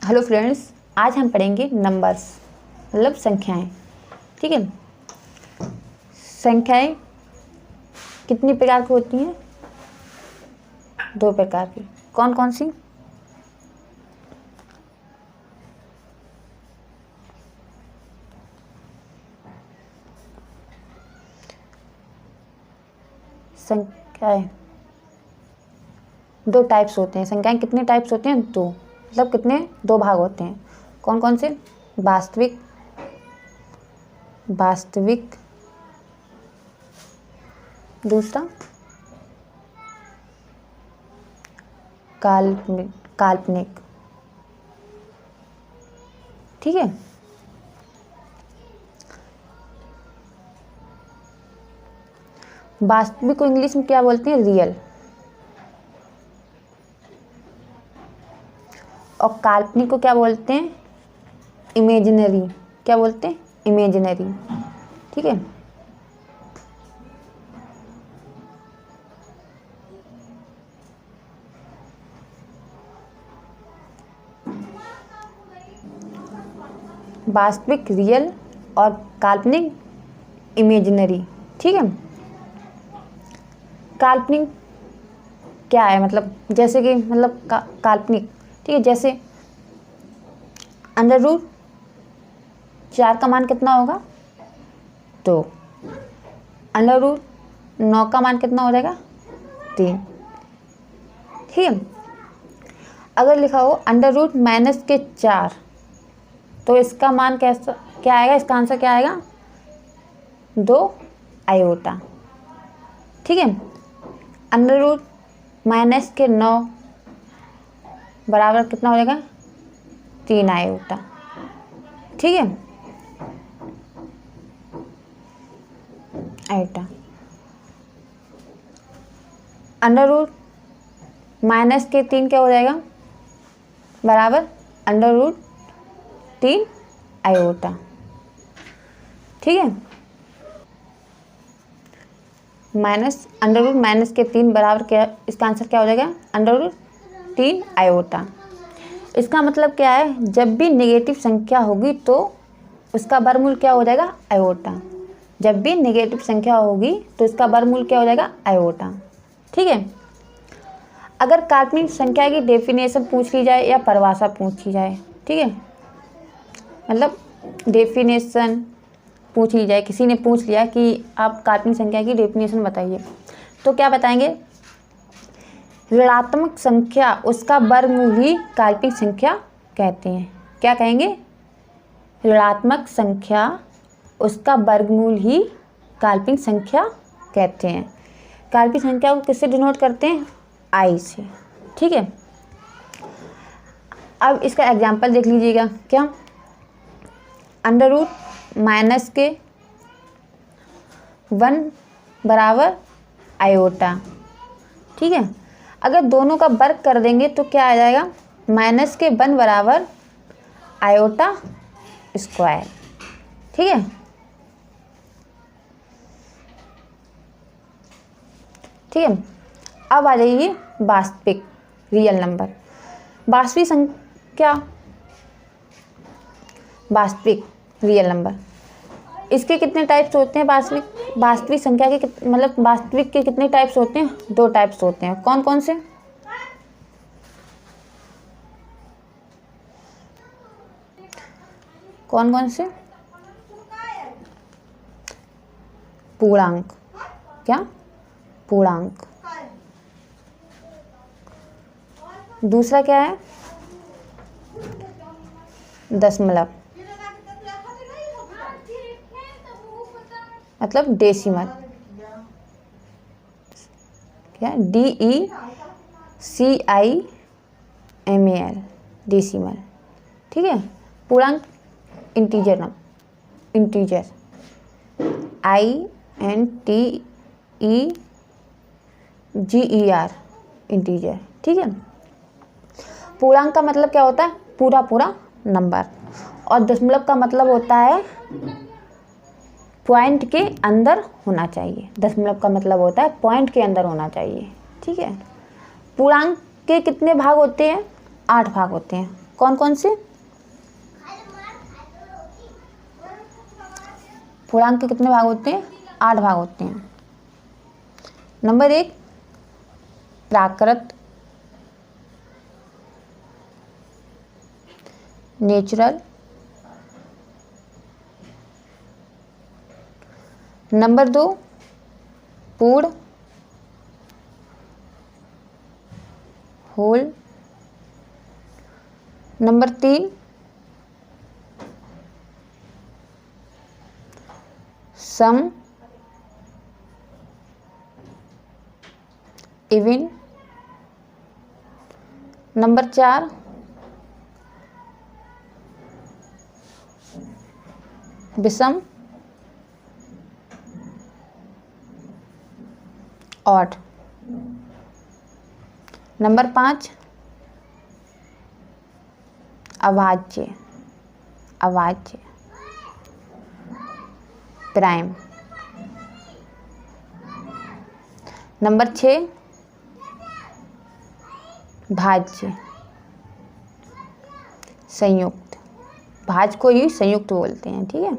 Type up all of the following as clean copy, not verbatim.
Hello friends, आज हम पढ़ेंगे नंबर्स मतलब संख्याएं। ठीक है। संख्याएं कितनी प्रकार की होती हैं? 2 प्रकार की। कौन कौन सी? संख्याएं 2 टाइप्स होते हैं। संख्याएं कितने टाइप्स होते हैं? 2। मतलब कितने? 2 भाग होते हैं। कौन कौन से? वास्तविक, दूसरा काल्पनिक। ठीक है। वास्तविक को इंग्लिश में क्या बोलते हैं? रियल। और काल्पनिक को क्या बोलते हैं? इमेजिनरी। क्या बोलते हैं? इमेजिनरी। ठीक है। वास्तविक रियल और काल्पनिक इमेजिनरी। ठीक है। काल्पनिक क्या है? मतलब जैसे कि काल्पनिक, ठीक है। जैसे √4 का मान कितना होगा? 2। √9 का मान कितना हो जाएगा? 3। ठीक है। अगर लिखा हो √-4 तो इसका मान क्या आएगा? इसका आंसर क्या आएगा? 2 आयोटा। ठीक है। √-9 बराबर कितना हो जाएगा? 3 आयोटा। ठीक है। आयोटा √-3 क्या हो जाएगा? बराबर √3 आयोटा। ठीक है। √-3 बराबर क्या? इसका आंसर क्या हो जाएगा? √3 आयोटा। इसका मतलब क्या है? जब भी नेगेटिव संख्या होगी तो उसका वर्गमूल क्या हो जाएगा? आयोटा। जब भी नेगेटिव संख्या होगी तो इसका वर्गमूल क्या हो जाएगा? आयोटा। ठीक है। अगर काल्पनिक संख्या की डेफिनेशन पूछ ली जाए या परिभाषा पूछ ली जाए, ठीक है, मतलब डेफिनेशन पूछ ली जाए, किसी ने पूछ लिया कि आप काल्पनिक संख्या की डेफिनेशन बताइए, तो क्या बताएंगे? ऋणात्मक संख्या उसका वर्गमूल ही काल्पनिक संख्या कहते हैं। क्या कहेंगे? ऋणात्मक संख्या उसका वर्गमूल ही काल्पनिक संख्या कहते हैं। काल्पनिक संख्या को किससे डिनोट करते हैं? आई से। ठीक है। अब इसका एग्जाम्पल देख लीजिएगा। क्या? √-1 बराबर आयोटा। ठीक है। अगर दोनों का वर्ग कर देंगे तो क्या आ जाएगा? -1 बराबर आयोटा स्क्वायर। ठीक है। ठीक है। अब आ जाइए वास्तविक रियल नंबर। वास्तविक संख्या, वास्तविक रियल नंबर, इसके कितने टाइप्स होते हैं? वास्तविक संख्या के मतलब वास्तविक के कितने टाइप्स होते हैं? 2 टाइप्स होते हैं। कौन कौन से? कौन कौन से? पूर्णांक। क्या? पूर्णांक। दूसरा क्या है? दशमलव, मतलब डेसिमल। क्या? DECIMAL, decimal. ठीक है। पूर्णांक इंटीजर, INTEGER, इंटीजर। ठीक है। पूर्णांक का मतलब क्या होता है? पूरा नंबर। और दशमलव का मतलब होता है पॉइंट के अंदर होना चाहिए। दशमलव का मतलब होता है पॉइंट के अंदर होना चाहिए। ठीक है। पूर्णांक के कितने भाग होते हैं? 8 भाग होते हैं। कौन कौन से? पूर्णांक के कितने भाग होते हैं? 8 भाग होते हैं। नंबर 1 प्राकृत, नेचुरल। नंबर 2 पूर्ण, होल। नंबर 3 सम, इवन। नंबर 4 विषम, ऑड। नंबर 5 अभाज्य, अभाज्य, प्राइम। नंबर 6 भाज्य, संयुक्त। भाज्य को ही संयुक्त बोलते हैं, ठीक है।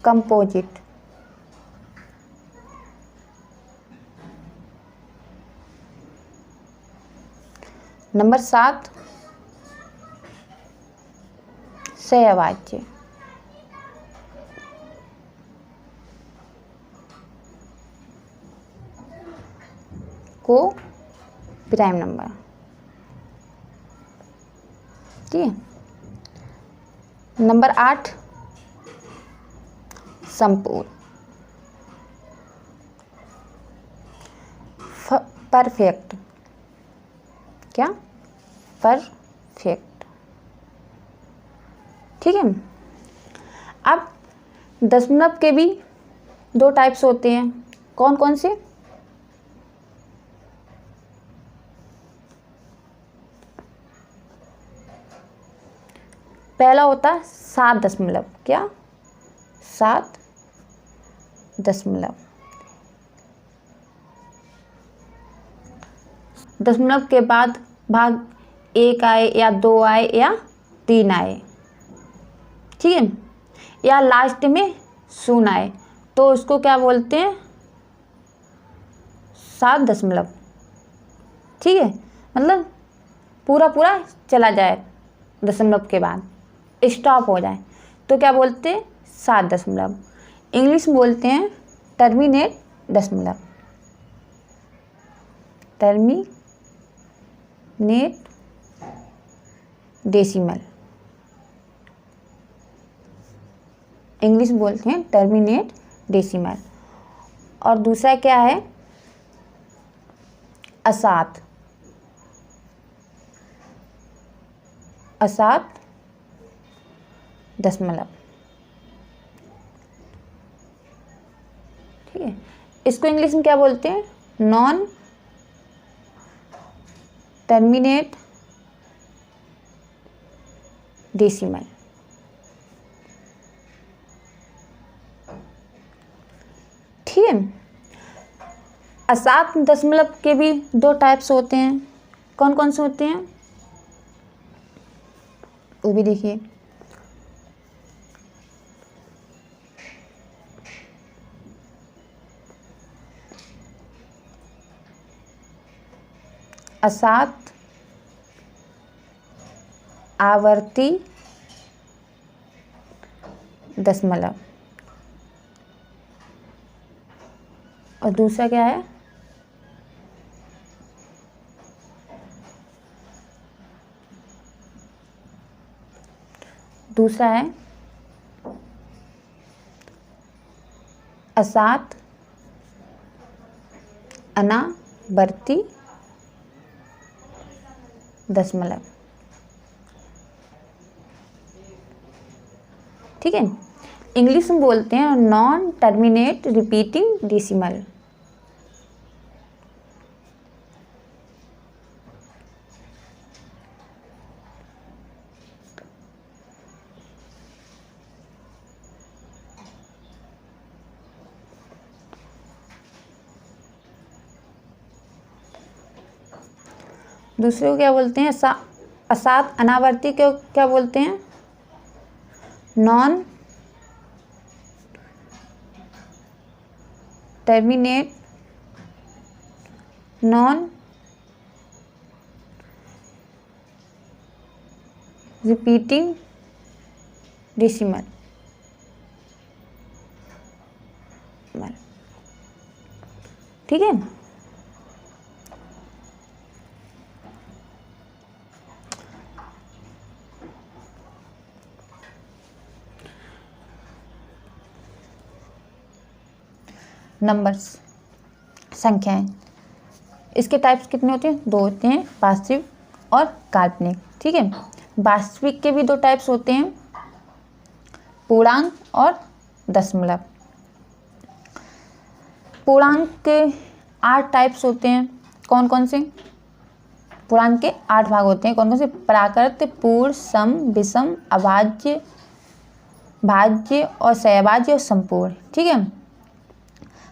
कंपोजिट, नंबर 7 सहअभाज्य, को प्राइम नंबर, ठीक है। नंबर 8 संपूर्ण, परफेक्ट। क्या? परफेक्ट, ठीक है। अब दशमलव के भी 2 टाइप्स होते हैं। कौन कौन से? पहला होता है 7 दशमलव। क्या? 7 दशमलव। दशमलव के बाद भाग 1 आए या 2 आए या 3 आए, ठीक है, या लास्ट में 0 आए, तो उसको क्या बोलते हैं? 7 दशमलव, ठीक है। मतलब पूरा पूरा चला जाए, दशमलव के बाद स्टॉप हो जाए, तो क्या बोलते हैं? 7 दशमलव। इंग्लिश में बोलते हैं टर्मिनेट दशमलव, टर्मिनेट डेसिमल। इंग्लिश में बोलते हैं टर्मिनेट डेसिमल। और दूसरा क्या है? असात, असात दशमलव, ठीक है। इसको इंग्लिश में क्या बोलते हैं? नॉन टर्मिनेट डेसिमल, ठीक है। असात दशमलव के भी 2 टाइप्स होते हैं। कौन कौन से होते हैं? वो भी देखिए। असात आवर्ती दशमलव। और दूसरा क्या है? दूसरा है असात अनावर्ती दशमलव, ठीक है। इंग्लिश में बोलते हैं नॉन टर्मिनेट रिपीटिंग डेसिमल। दूसरे को क्या बोलते हैं? असात अनावर्ती को क्या बोलते हैं? Non terminate non repeating decimal. ठीक है। नंबर्स, संख्याएं, इसके टाइप्स कितने होते हैं? 2 होते हैं, वास्तविक और काल्पनिक। ठीक है। वास्तविक के भी 2 टाइप्स होते हैं, पूर्णांक और दशमलव। पूर्णांक के 8 टाइप्स होते हैं। कौन कौन से? पूर्णांक के 8 भाग होते हैं। कौन कौन से? प्राकृत, पूर्ण, सम, विषम, अभाज्य, भाज्य और सहभाज्य और संपूर्ण। ठीक है।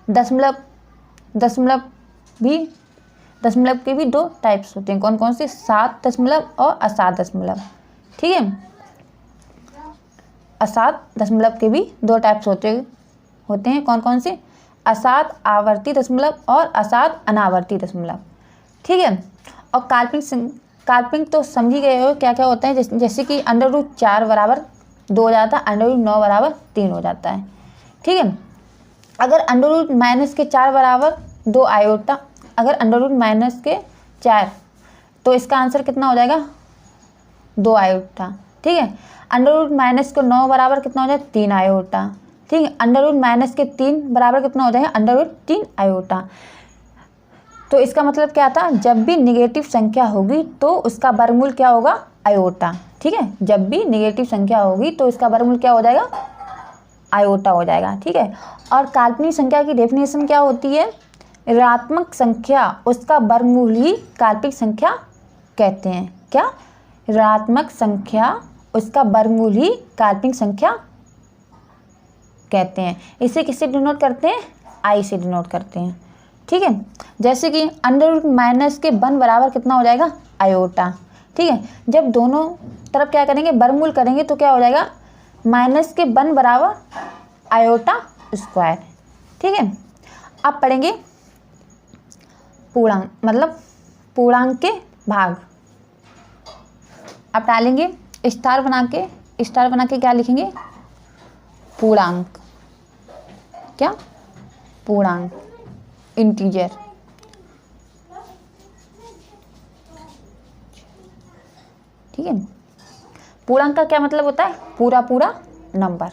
दशमलव के भी 2 टाइप्स होते हैं। कौन कौन से? 7 दशमलव और असात दशमलव। ठीक है। असात दशमलव के भी 2 टाइप्स होते हैं। कौन कौन से? असात आवर्ती दशमलव और असात अनावर्ती दशमलव। ठीक है। और काल्पनिक तो समझ ही गए हो क्या क्या होता है। जैसे कि √4 बराबर 2 हो जाता है, √9 बराबर 3 हो जाता है। ठीक है। अगर √-4 बराबर 2 आयोटा, अगर √-4 तो इसका आंसर कितना हो जाएगा? 2 आयोटा। ठीक है। √-9 बराबर कितना हो जाएगा? 3 आयोटा। ठीक है। √-3 बराबर कितना हो जाएगा? √3 आयोटा। तो इसका मतलब क्या था? जब भी निगेटिव संख्या होगी तो उसका वर्गमूल क्या होगा? आयोटा। ठीक है। जब भी निगेटिव संख्या होगी तो इसका वर्गमूल क्या हो जाएगा? आयोटा हो जाएगा। ठीक है। और काल्पनिक संख्या की डेफिनेशन क्या होती है? ऋणात्मक संख्या उसका वर्गमूल ही काल्पनिक संख्या कहते हैं। क्या? ऋणात्मक संख्या उसका वर्गमूल ही काल्पनिक संख्या कहते हैं। इसे किससे डिनोट करते हैं? आई से डिनोट करते हैं। ठीक है। जैसे कि √-1 बराबर कितना हो जाएगा? आयोटा। ठीक है। जब दोनों तरफ क्या करेंगे? वर्गमूल करेंगे तो क्या हो जाएगा? -1 बराबर आयोटा स्क्वायर। ठीक है। अब पढ़ेंगे पूर्णांक, मतलब पूर्णांक के भाग। अब डालेंगे स्टार बना के क्या लिखेंगे? पूर्णांक। क्या? पूर्णांक, इंटीजर। ठीक है। पूर्णांक का क्या मतलब होता है? पूरा नंबर।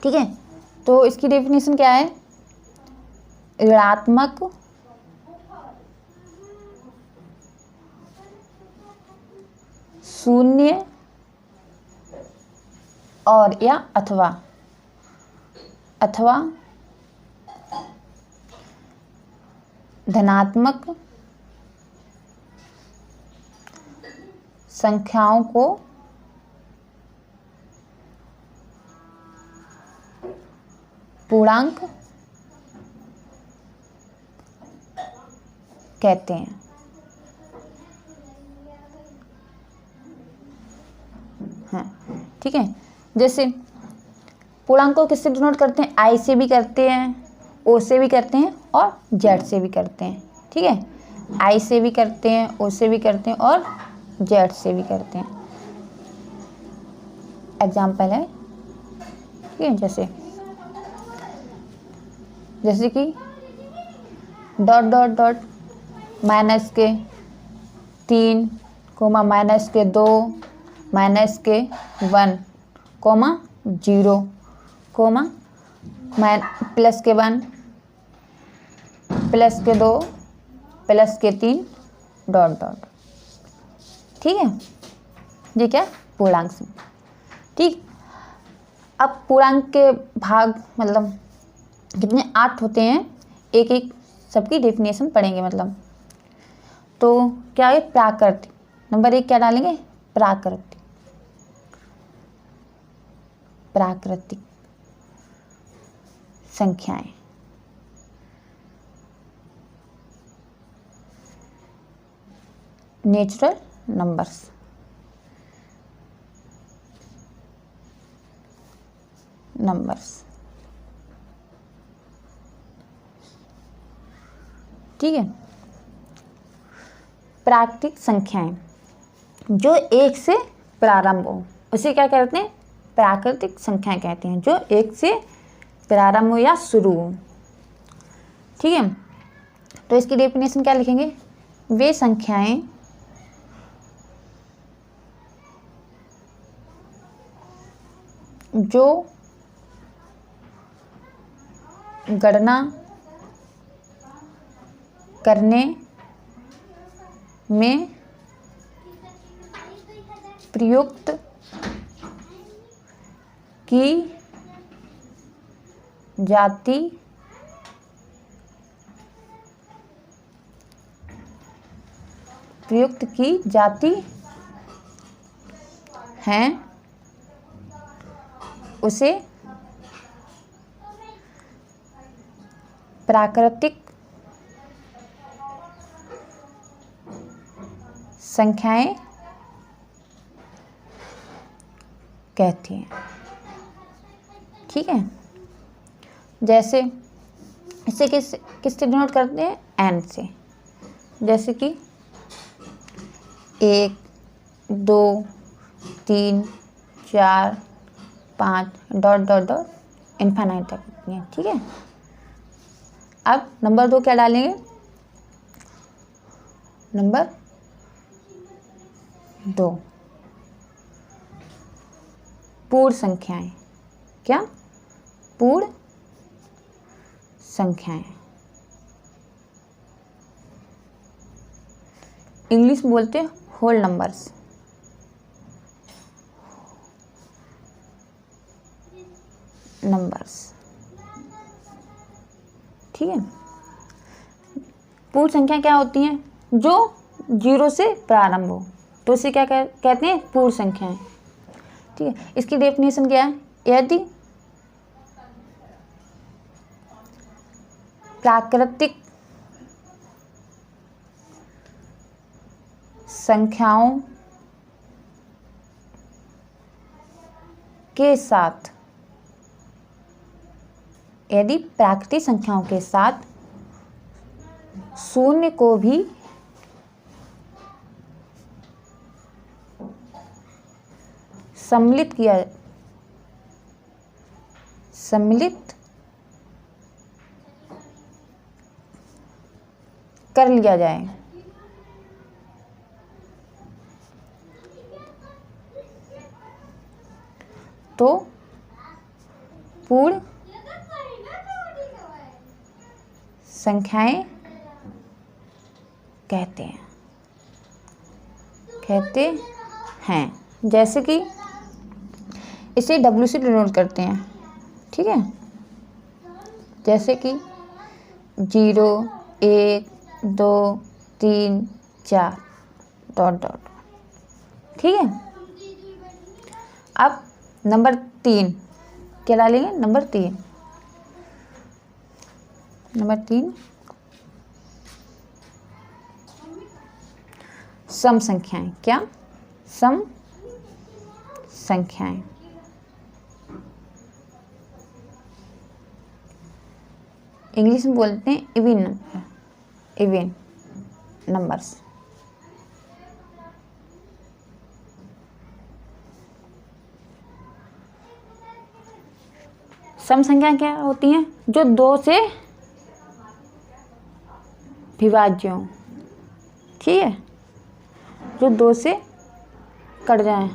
ठीक है। तो इसकी डेफिनेशन क्या है? ऋणात्मक शून्य और या अथवा धनात्मक संख्याओं को पूर्णांक कहते हैं। हाँ, ठीक है। जैसे पूर्णांक को किससे डिनोट करते हैं? आई से भी करते हैं, ओ से भी करते हैं और जेड से भी करते हैं। ठीक है। आई से भी करते हैं, ओ से भी करते हैं और जेड से भी करते हैं। एग्जाम्पल है। ठीक है। जैसे कि dot dot dot -3, -2, -1, -0, +1, +2, +3, dot dot. ठीक है। ये क्या? पूर्णांक से। ठीक। अब पूर्णांक के भाग मतलब कितने? 8 होते हैं। एक एक सबकी डेफिनेशन पढ़ेंगे मतलब। तो क्या है? प्राकृतिक। नंबर 1 क्या डालेंगे? प्राकृतिक संख्याएं। Natural numbers. ठीक है। प्राकृतिक संख्याएं जो एक से प्रारंभ हो उसे क्या कहते हैं? प्राकृतिक संख्याएं कहते हैं, जो एक से प्रारंभ हो या शुरू हो। ठीक है, तो इसकी डेफिनेशन क्या लिखेंगे? वे संख्याएं जो गणना करने में प्रयुक्त की जाती हैं उसे प्राकृतिक संख्याएं कहती हैं। ठीक है, जैसे इसे किससे डिनोट करते हैं? एन से। जैसे कि 1 2 3 4 5 डॉट डॉट डॉट इन्फाइनाइट तक होती हैं। ठीक है, अब नंबर 2 क्या डालेंगे? नंबर 2 पूर्ण संख्याएं। क्या? पूर्ण संख्याएं। इंग्लिश में बोलते हैं होल नंबर्स। ठीक है, पूर्ण संख्या क्या होती हैं? जो 0 से प्रारंभ हो तो उसे क्या कहते हैं? पूर्ण संख्याएं। ठीक है, इसकी डेफिनेशन क्या है? यदि प्राकृतिक संख्याओं के साथ शून्य को भी सम्मिलित कर लिया जाए तो पूर्ण संख्याएं कहते हैं। जैसे कि इसे W से डिनोट करते हैं। ठीक है, जैसे कि 0 1 2 3 4 डॉट डॉट। ठीक है, अब नंबर 3 क्या डालेंगे? नंबर 3 सम संख्याएं। क्या? सम संख्याएं। इंग्लिश में बोलते हैं इवन नंबर्स। सम संख्या क्या होती हैं? जो 2 से विभाज्य हो। ठीक है, जो 2 से कट जाएं।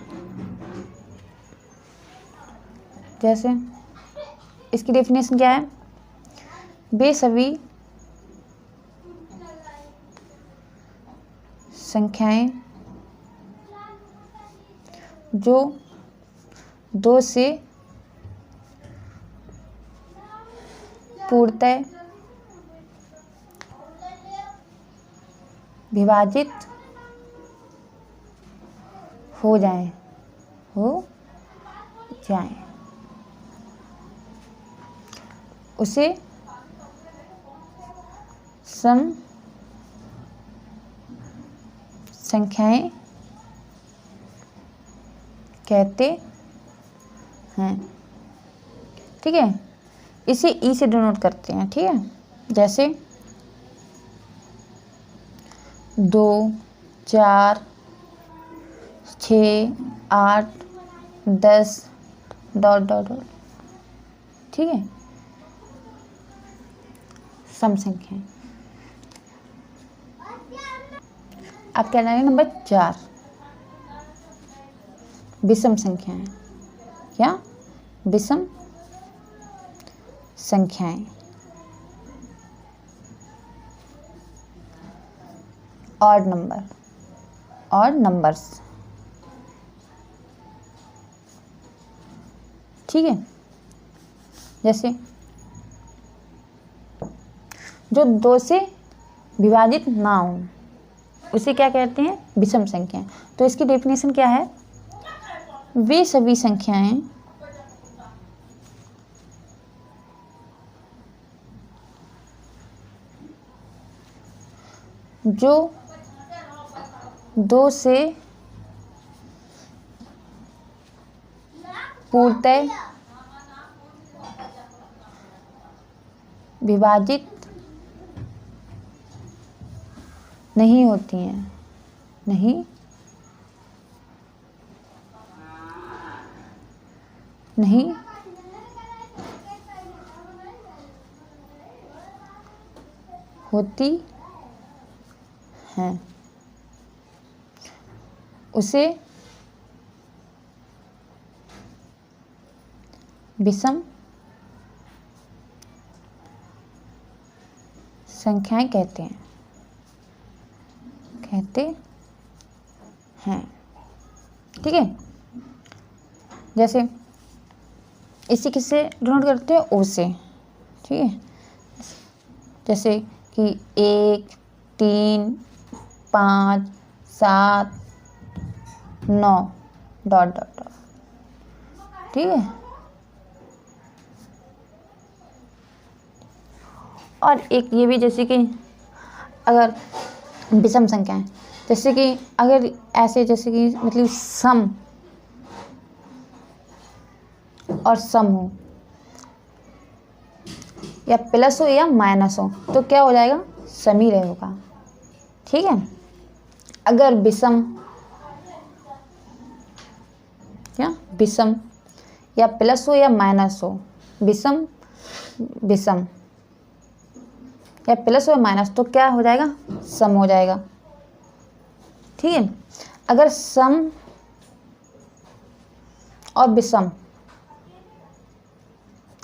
जैसे इसकी डेफिनेशन क्या है? वे सभी संख्याएं जो 2 से पूर्णतः विभाजित हो जाएं उसे सम संख्याएं कहते हैं। ठीक है, इसे ई से डिनोट करते हैं। ठीक है, जैसे 2, 4, 6, 8, 10 ... ठीक है, सम संख्याएं। अब क्या लाएंगे? नंबर 4, विषम संख्याएं। क्या? विषम संख्याएं। Odd number, odd numbers. ठीक है, जैसे जो 2 से विभाजित ना हो उसे क्या कहते हैं? विषम संख्याएं। तो इसकी डेफिनेशन क्या है? वे सभी संख्याएं जो 2 से पूर्णतः विभाजित नहीं होती हैं, नहीं होती हैं, उसे विषम संख्याएं कहते हैं। ठीक है, जैसे इसी किससे डिनोट करते हैं? ओ से। ठीक है, जैसे कि 1, 3, 5, 7, 9 ... ठीक है, और एक ये भी, जैसे कि अगर विषम संख्याएं, जैसे कि अगर ऐसे, जैसे कि मतलब सम और सम हो, या प्लस हो या माइनस हो, तो क्या हो जाएगा? सम ही रहेगा। ठीक है, अगर विषम या प्लस हो या माइनस हो, विषम या प्लस हो या माइनस, तो क्या हो जाएगा? सम हो जाएगा। ठीक है, अगर सम और विषम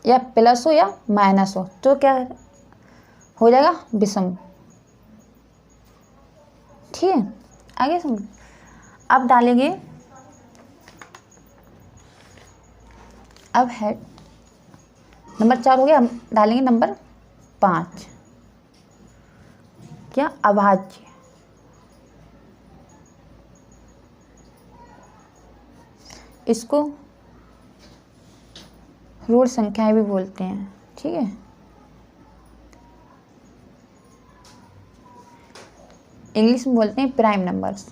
या प्लस हो या माइनस हो, तो क्या हो जाएगा? विषम। ठीक है, आगे समझ। अब डालेंगे, अब है नंबर 4 हो गया, हम डालेंगे नंबर 5। क्या? अभाज्य। इसको ऋण संख्याएं भी बोलते हैं। ठीक है, इंग्लिश में बोलते हैं प्राइम नंबर्स।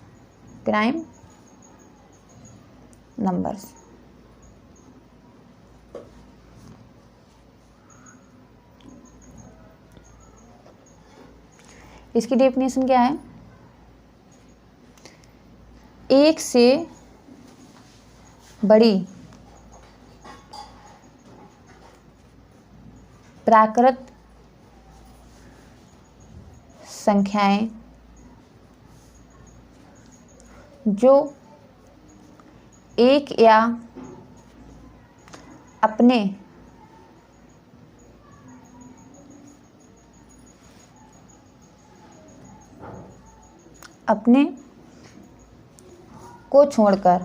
इसकी डेफिनेशन क्या है? एक से बड़ी प्राकृत संख्याएं जो एक या अपने को छोड़कर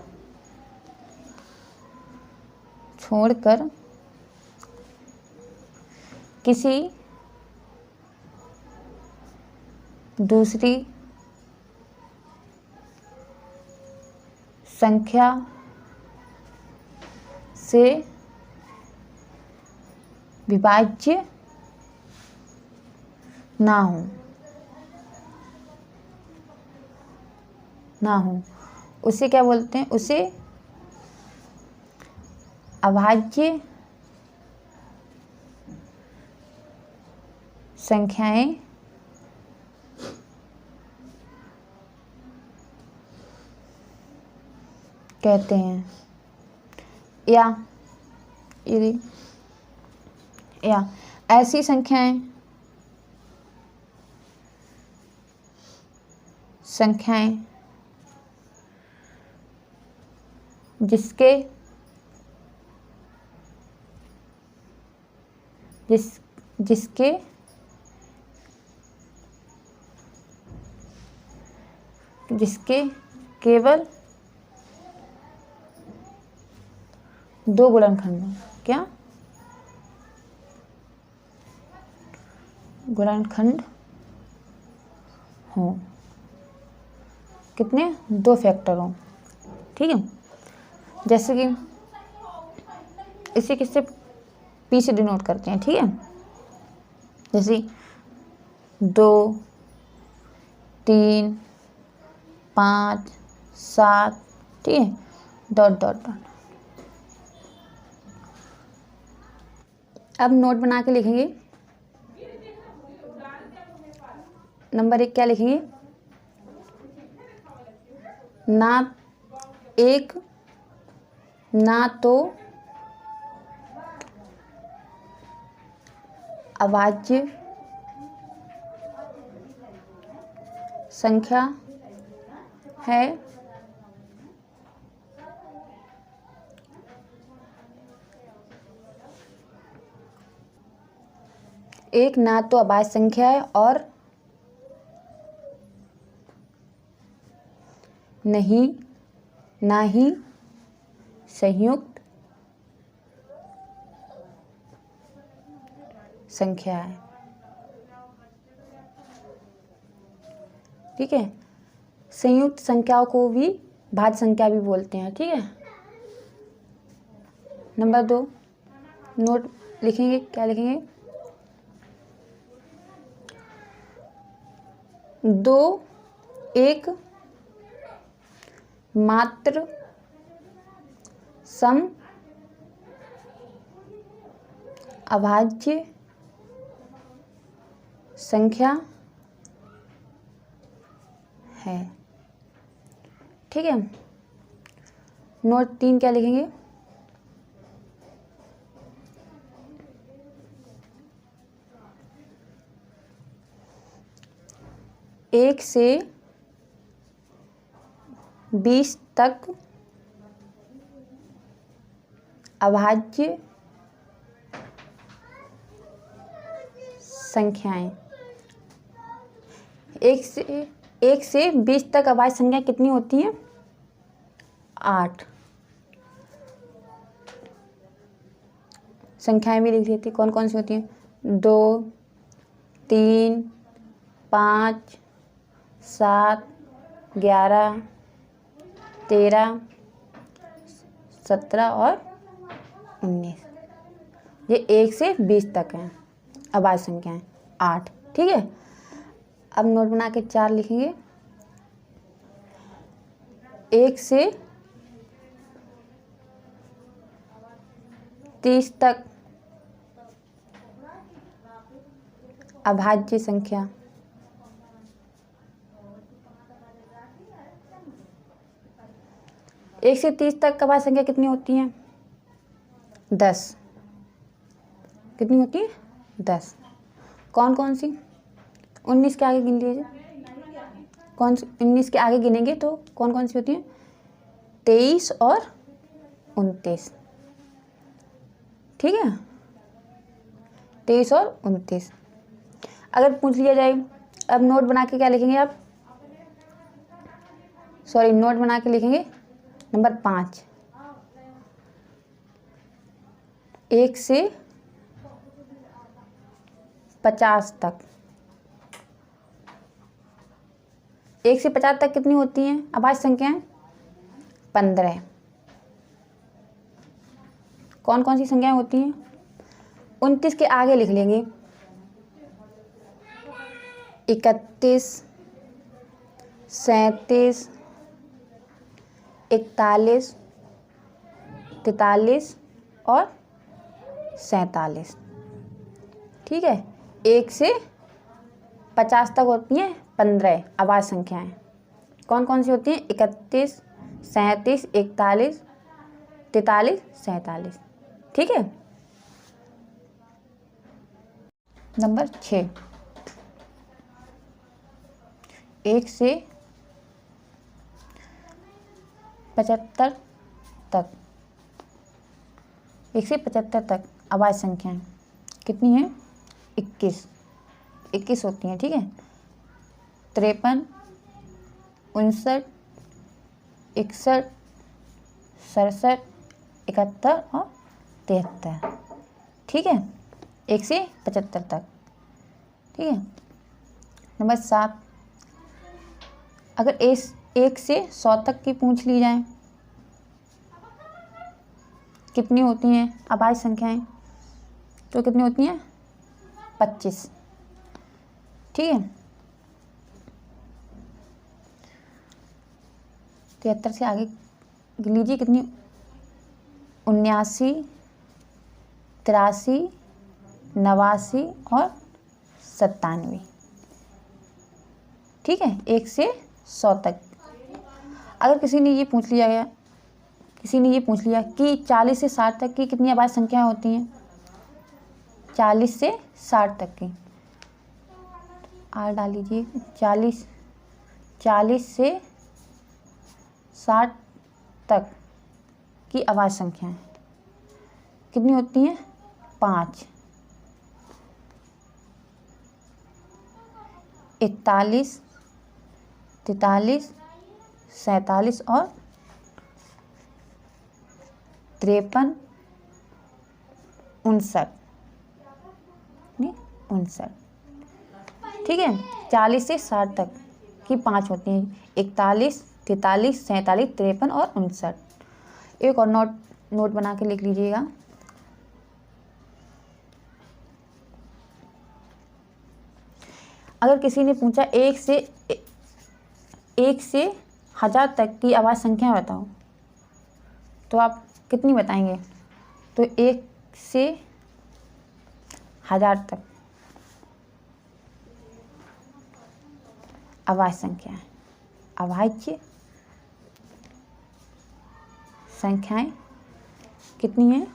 किसी दूसरी संख्या से विभाज्य ना हो। ना हो उसे क्या बोलते हैं? उसे अभाज्य संख्याएं कहते हैं। या ऐसी संख्याएं जिसके केवल दो गुणनखंड हो। क्या? गुणनखंड हो। कितने? 2 फैक्टर हो। ठीक है, जैसे कि इसे किससे पी से डिनोट करते हैं। ठीक है, जैसे 2, 3, 5, 7। ठीक है, डॉट डॉट डॉट। अब नोट बना के लिखेंगे। नंबर 1 क्या लिखेंगे? ना तो अभाज्य संख्या है, एक ना तो अभाज्य संख्या है और ना ही संयुक्त संख्या है। ठीक है, संयुक्त संख्याओं को भी भाज्य संख्या भी बोलते हैं। ठीक है, नंबर 2 नोट लिखेंगे। क्या लिखेंगे? 2 एक मात्र सम अभाज्य संख्या है। ठीक है, नोट 3 क्या लिखेंगे? एक से 20 तक अभाज्य संख्याएं। 1 से 20 तक अभाज्य संख्या कितनी होती हैं? 8 संख्याएं भी लिख देती। कौन कौन सी होती हैं? 2, 3, 5, 7, 11, 13, 17 और 19। ये 1 से 20 तक हैं अभाज्य संख्याएं 8। ठीक है, अब नोट बना के 4 लिखेंगे। 1 से 30 तक अभाज्य संख्या। 1 से 30 तक अभाज्य संख्या कितनी होती हैं? 10। कितनी होती है? 10। कौन कौन सी? 19 के आगे गिन लीजिए। कौन सी 19 के आगे गिनेंगे तो कौन कौन सी होती हैं? 23 और 29। ठीक है, 23 और 29। अगर पूछ लिया जाए, अब नोट बना के क्या लिखेंगे आप? नोट बना के लिखेंगे नंबर 5। 1 से 50 तक। 1 से 50 तक कितनी होती हैं अभाज्य संख्याएं? 15। कौन कौन सी संख्याएं होती हैं? 29 के आगे लिख लेंगे 31, 37, 41, 43 और 47। ठीक है, 1 से 50 तक होती हैं 15 आवाज़ संख्याएं। कौन कौन सी होती हैं? 31, 37, 41, 43, 47। ठीक है। नंबर 6, 1 से 75 तक, 1 से 75 तक आवाज़ संख्याएं कितनी हैं? 21 होती हैं। ठीक है, 53, 59, 61, 67, 71 और 73। ठीक है, 1 से 75 तक। ठीक है। नंबर 7, अगर 1 से 100 तक की पूछ ली जाए, कितनी होती हैं आवाज़ संख्याएं? तो कितनी होती हैं? 25। ठीक है, 73 से आगे लीजिए कितनी? 79, 83, 89 और 97। ठीक है, 1 से 100 तक। अगर किसी ने ये पूछ लिया कि 40 से 60 तक की कितनी आवाज़ संख्याएं होती हैं? 40 से 60 तक की आर डाल लीजिए। 40 से 60 तक की आवाज़ संख्याएं कितनी होती हैं? 5। 41, 43, 47 और 53, 59। ठीक है, 40 से 60 तक की 5 होती हैं। 41, 43, 47, 53 और 59। एक और नोट बना के लिख लीजिएगा। अगर किसी ने पूछा 1 से 1000 तक की आवाज़ संख्या बताओ, तो आप कितनी बताएंगे? तो 1 से 1000 तक आवाज़ संख्याएं, अभाज्य संख्याएं कितनी हैं?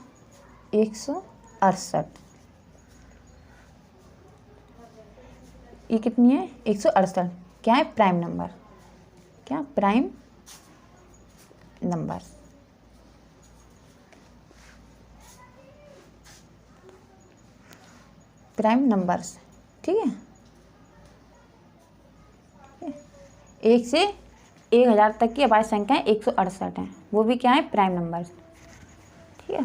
168। ये कितनी है? 168। क्या है? Prime number. क्या? Prime number. Prime numbers. ठीक है, 1 से 1000 तक की आवाज़ संख्याएं 168 हैं, वो भी क्या है? Prime numbers. ठीक है।